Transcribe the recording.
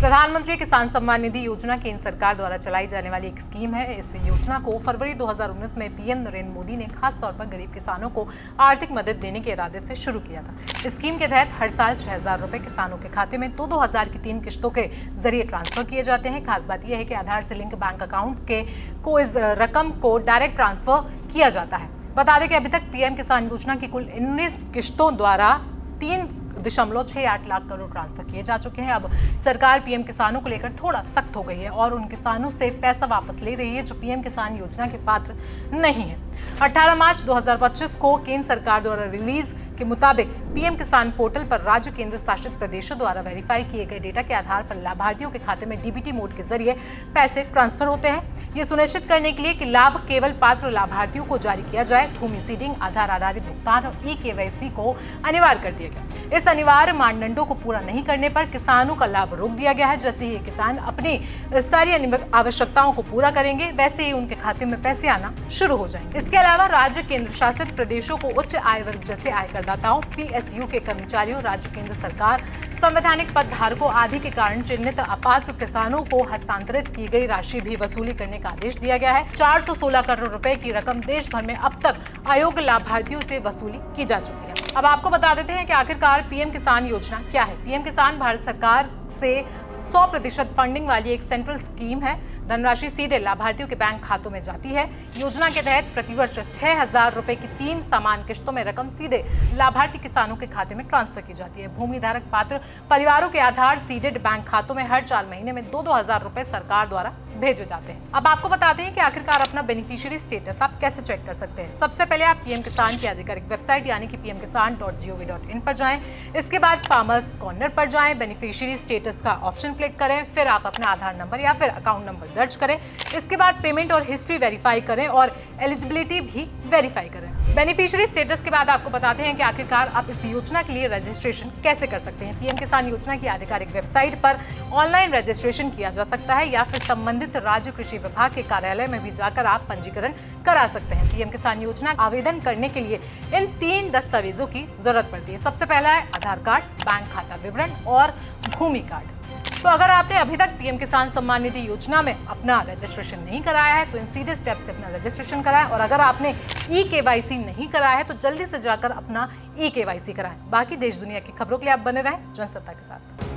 प्रधानमंत्री किसान सम्मान निधि योजना केंद्र सरकार द्वारा चलाई जाने वाली एक स्कीम है। इस योजना को फरवरी 2019 में पीएम नरेंद्र मोदी ने खास तौर पर गरीब किसानों को आर्थिक मदद देने के इरादे से शुरू किया था। इस स्कीम के तहत हर साल 6,000 रुपए किसानों के खाते में 2,000 की 3 किश्तों के जरिए ट्रांसफर किए जाते हैं। खास बात यह है कि आधार से लिंक बैंक अकाउंट को इस रकम को डायरेक्ट ट्रांसफर किया जाता है। बता दें कि अभी तक पीएम किसान योजना की कुल 19 किश्तों द्वारा 3.68 लाख करोड़ ट्रांसफर किए जा चुके हैं। अब सरकार पीएम किसानों को लेकर थोड़ा सख्त हो गई है और उन किसानों से पैसा वापस ले रही है जो पीएम किसान योजना के पात्र नहीं है। 18 मार्च 2025 को केंद्र सरकार द्वारा रिलीज के मुताबिक पीएम किसान पोर्टल पर राज्य केंद्र शासित प्रदेशों द्वारा वेरीफाई किए गए डेटा के आधार पर लाभार्थियों के खाते में डीबीटी मोड के जरिए पैसे ट्रांसफर होते हैं। ये सुनिश्चित करने के लिए कि लाभ केवल पात्र लाभार्थियों को जारी किया जाए, भूमि सीडिंग, आधार आधारित भुगतान और ई-केवाईसी को अनिवार्य कर दिया गया। इस अनिवार्य मानदंडों को पूरा नहीं करने पर किसानों का लाभ रोक दिया गया है। जैसे ही किसान अपनी सारी आवश्यकताओं को पूरा करेंगे वैसे ही उनके खाते में पैसे आना शुरू हो जाएंगे। इसके अलावा राज्य केंद्र शासित प्रदेशों को उच्च आय वर्ग जैसे आयकरदाताओं, पीएसयू के कर्मचारियों, राज्य केंद्र सरकार, संवैधानिक पद धारकों आदि के कारण चिन्हित अपात्र किसानों को हस्तांतरित की गई राशि भी वसूली करने का आदेश दिया गया है। 416 करोड़ रुपए की रकम देश भर में अब तक अयोग्य लाभार्थियों से वसूली की जा चुकी है। अब आपको बता देते हैं कि आखिरकार पीएम किसान योजना क्या है। पीएम किसान भारत सरकार से 100% फंडिंग वाली एक सेंट्रल स्कीम है। धनराशि सीधे लाभार्थियों के बैंक खातों में जाती है। योजना के तहत प्रतिवर्ष 6,000 रुपए की 3 समान किश्तों में रकम सीधे लाभार्थी किसानों के खाते में ट्रांसफर की जाती है। भूमि धारक पात्र परिवारों के आधार सीडेड बैंक खातों में हर 4 महीने में 2-2 रुपए सरकार द्वारा भेजे जाते हैं। अब आपको बताते हैं कि आखिरकार अपना बेनिफिशियरी स्टेटस आप कैसे चेक कर सकते हैं। सबसे पहले आप पीएम किसान की आधिकारिक वेबसाइट यानी कि pmkisan.gov.in पर जाएं। इसके बाद फार्मर्स कॉर्नर पर जाएं, बेनिफिशियरी स्टेटस का ऑप्शन क्लिक करें, फिर आप अपना आधार नंबर या फिर अकाउंट नंबर दर्ज करें। इसके बाद पेमेंट और हिस्ट्री वेरीफाई करें और एलिजिबिलिटी भी वेरीफाई करें। बेनिफिशियरी स्टेटस के बाद आपको बताते हैं कि आखिरकार आप इस योजना के लिए रजिस्ट्रेशन कैसे कर सकते हैं। पीएम किसान योजना की आधिकारिक वेबसाइट पर ऑनलाइन रजिस्ट्रेशन किया जा सकता है या फिर संबंधित राज्य कृषि विभाग के कार्यालय में भी जाकर आप पंजीकरण करा सकते हैं। पीएम किसान योजना आवेदन करने के लिए इन 3 दस्तावेजों की जरूरत पड़ती है। सबसे पहला है आधार कार्ड, बैंक खाता विवरण और भूमि कार्ड। तो अगर आपने अभी तक पीएम किसान सम्मान निधि योजना में अपना रजिस्ट्रेशन नहीं कराया है तो इन सीधे स्टेप से अपना रजिस्ट्रेशन कराएं और अगर आपने ई-केवाईसी नहीं कराया है तो जल्दी से जाकर अपना ई-केवाईसी कराएं। बाकी देश दुनिया की खबरों के लिए आप बने रहें जनसत्ता के साथ।